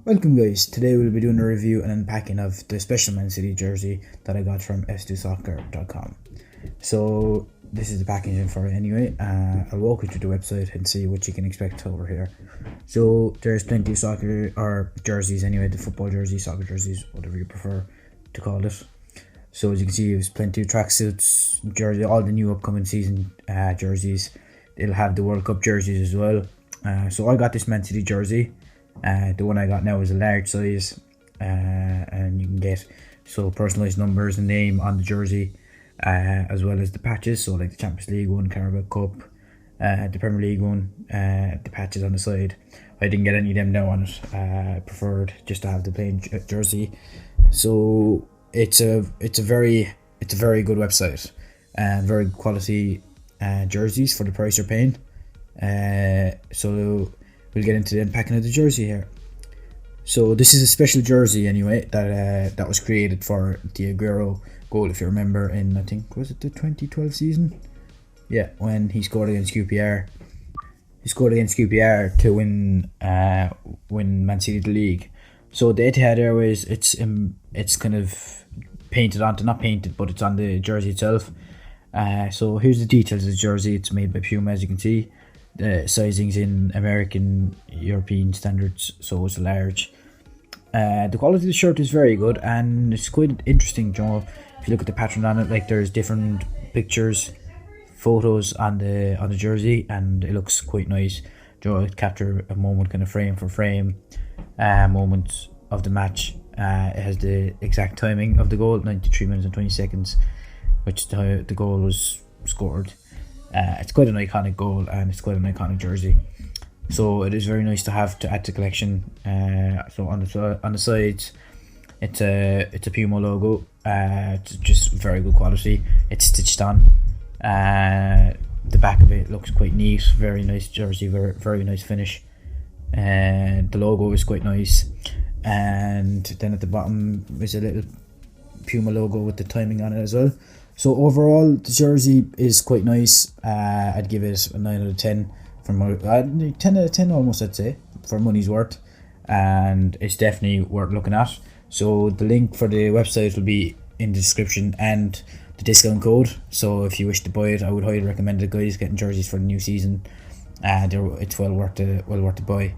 Welcome guys, today we'll be doing a review and unpacking of the special Man City jersey that I got from s2soccer.com. So this is the packaging for it anyway. I'll walk you through the website and see what you can expect over here. So there's plenty of soccer or jerseys anyway, the football jerseys, soccer jerseys, whatever you prefer to call it. So as you can see, there's plenty of tracksuits, jersey, all the new upcoming season jerseys. They'll have the World Cup jerseys as well. So I got this Man City jersey. The one I got now is a large size, and you can get personalised numbers and name on the jersey, as well as the patches. So like the Champions League one, Carabao Cup, the Premier League one, the patches on the side. I didn't get any of them now on it. I preferred just to have the plain jersey. So it's a very good website and very good quality jerseys for the price you're paying. So we'll get into the unpacking of the jersey here. So this is a special jersey anyway that was created for the Aguero goal, if you remember, in I think was it the 2012 season? Yeah, when he scored against QPR. He scored against QPR to win Man City the league. So the Etihad Airways, it's kind of painted onto, not painted, but it's on the jersey itself. So here's the details of the jersey. It's made by Puma, as you can see. The sizing's in American European standards, so it's a large. The quality of the shirt is very good, and it's quite interesting, Joe. If you look at the pattern on it, like there's different pictures, photos on the jersey, and it looks quite nice. Joe, it capture a moment, kind of frame for frame, moments of the match. It has the exact timing of the goal, 93 minutes and 20 seconds, which the goal was scored. It's quite an iconic goal, and it's quite an iconic jersey, so it is very nice to have to add to collection. So on the sides, it's a Puma logo. It's just very good quality. It's stitched on. The back of it looks quite neat. Very nice jersey. Very nice finish. And the logo is quite nice. And then at the bottom is a little Puma logo with the timing on it as well. So overall, the jersey is quite nice. I'd give it a 9 out of 10 for 10 out of 10 almost, I'd say, for money's worth, and it's definitely worth looking at. So the link for the website will be in the description and the discount code. So if you wish to buy it, I would highly recommend it, guys. Getting jerseys for the new season, it's well worth the buy.